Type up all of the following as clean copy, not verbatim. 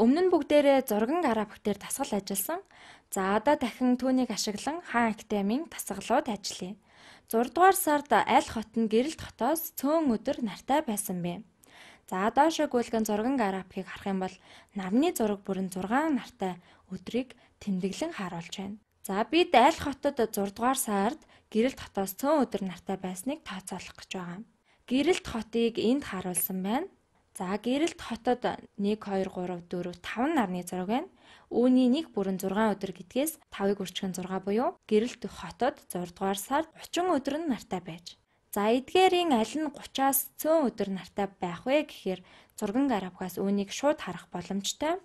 Өмнө нь бүгдээрээ зурган гараа бүгдээр дасгал ажилласан. За одоо дахин түүнийг ашиглан хаан академийн дасгалууд ажиллая. 6 дугаар сард аль хот нь Гэрэлт хотоос цөөн өдөр нартай байсан бэ. За доошо гүйлгэн зурган графикийг харах юм бол нарны зураг бүрэн 6 нартай өдрийг тэмдэглэн харуулж байна. За бид аль хотод 6 дугаар сард Гэрэлт хотоос цөөн өдөр нартай байсныг тооцоолох гэж байгаа. Гэрэлт хотыг энд харуулсан байна. За Гэрэлт хотод 1 2 3 4 5 нарны зураг байна. Үүний нэг бүрэн 6 өдөр гэдгээс 5-ыг үрчгэн 6 буюу Гэрэлт хотод 6 дугаар сард 30 өдөр нь нартай байж. За эдгээрийн аль нь 30-аас цөөн өдөр нартай байх вэ гэхээр зурган графикаас үүнийг шууд харах боломжтой.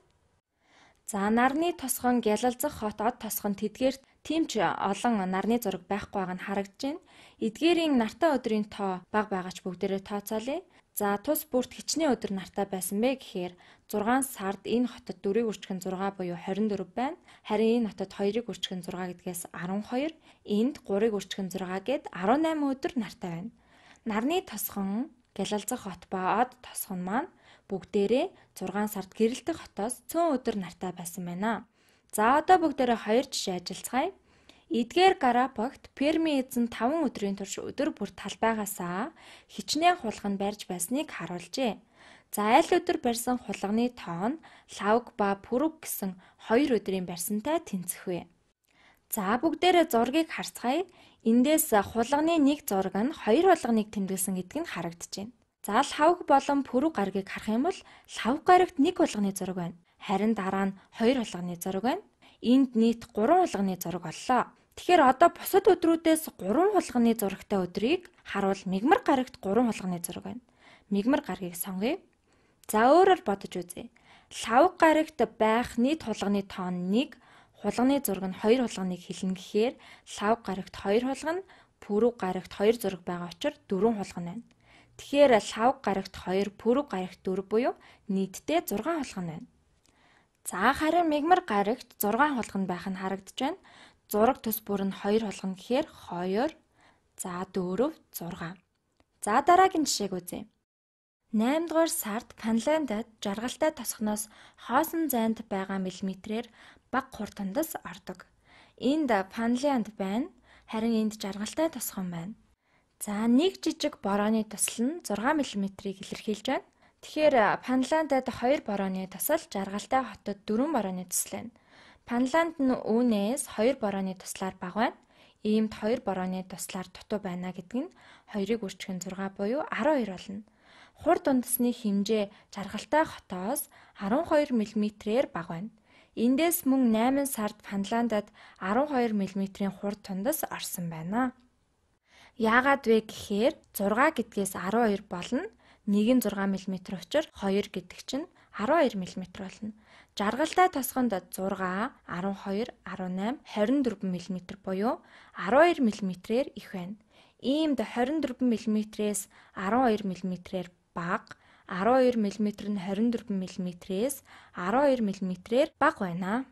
За нарны тосгон Гялалзах хот од тосгон тэдгээрт тийм ч олон нарны зураг байхгүй байгаа нь харагдаж байна. Эдгээрийн нартай өдрийн тоо бага байгаач бүгдээрээ тооцоолъё. За тус бүрт хичнээн өдөр нартай байсан бэ гэхээр 6 сард энэ хотод 4-ийг үрчгэн 6 буюу 24 байна. Харин энэ хотод 2-ыг үрчгэн 6 гэдгээс 12, энд 3-ыг үрчгэн 6 гээд 18 өдөр нартай байна. Нарны тосгон Гялалзах хот ба од тосгон маань бүгдээрээ 6 сард Гэрэлт хотоос цөөн өдөр нартай байсан байна. За одоо бүгдээрээ 2 жишээ ажиллацгаая. Эдгээр графикт Перми эзэн 5 өдрийн турш өдөр бүр талбайгаасаа хичнээн хулганд барьж байсныг харуулжээ. За аль өдөр барьсан хулганы тоо нь лавг ба пүрэг гэсэн 2 өдрийн барьсантай тэнцэх вэ. За бүгдээрээ зургийг харцгаая. Эндээс хулганы нэг зураг нь 2 болгоныг тэмдэглэсэн гэдг нь харагдаж байна. За лавг болон пүрэг гарагийг харах юм бол лавг гарагт 1 болгоны зураг байна. Харин дараа нь 2 болгоны зураг байна. Энд нийт 3 хулганы зураг боллоо. Тэгэхээр одоо бусад өдрүүдээс 3 хулганы зурагтай өдрийг харуул мигмар гарагт 3 хулганы зураг байна. Мигмар гарагийг сонгоё. За өөрөөр бодож үзье. Лавг гарагт байх нийт хулганы тоо нь 1, хулганы зураг нь 2 хулганыг хэлнэ гэхээр лавг гарагт 2 хулгана, пүрэг гарагт 2 зураг байгаа учраас 4 хулгана байна. Тэгэхээр лавг гарагт 2, пүрэг гарагт 4 буюу нийтдээ 6 хулгана байна. За харин мигмар гарагт 6 хулгана байх нь харагдаж байна. Зураг төс бүр нь 2 хулгана гэхээр 2, за 4, 6. За дараагийн жишээг үзье. 8 дугаар сард Финляндад жаргалтай тосгоноос хоосон зайд байгаа миллиметрээр бага хурдтандас ордог. Энд Финлянд байна. Харин энд жаргалтай тосгон байна. За нэг жижиг борооны тосол нь 6 мм-ийг илэрхийлж байна. Тэгэхээр Финляндад 2 борооны тосол, жаргалтай хотод 4 борооны тосол байна. Финланд нь үүнээс 2 борооны тослоор бага байна. Иймд 2 борооны тослоор дутуу байна гэдэг нь 2-ыг үрчгэн 6 буюу 12 болно. Хурд дундасны хэмжээ жаргалтай хотоос 12 мм-ээр бага байна. Эндээс мөн 8 сард Финландад 12 мм-ийн хурд тундас орсон байна. Яагаад вэ гэхээр 6 гэдгээс 12 болно. 1 нь 6 мм учраас 2 гэдэг чинь 12 мм болно. Жаргалтай тосгонд 6, 12, 18, 24 мм буюу 12 мм-ээр их байна. Иймд 24 мм-ээс 12 мм-ээр бага, 12 мм нь 24 мм-ээс 12 мм-ээр бага байна.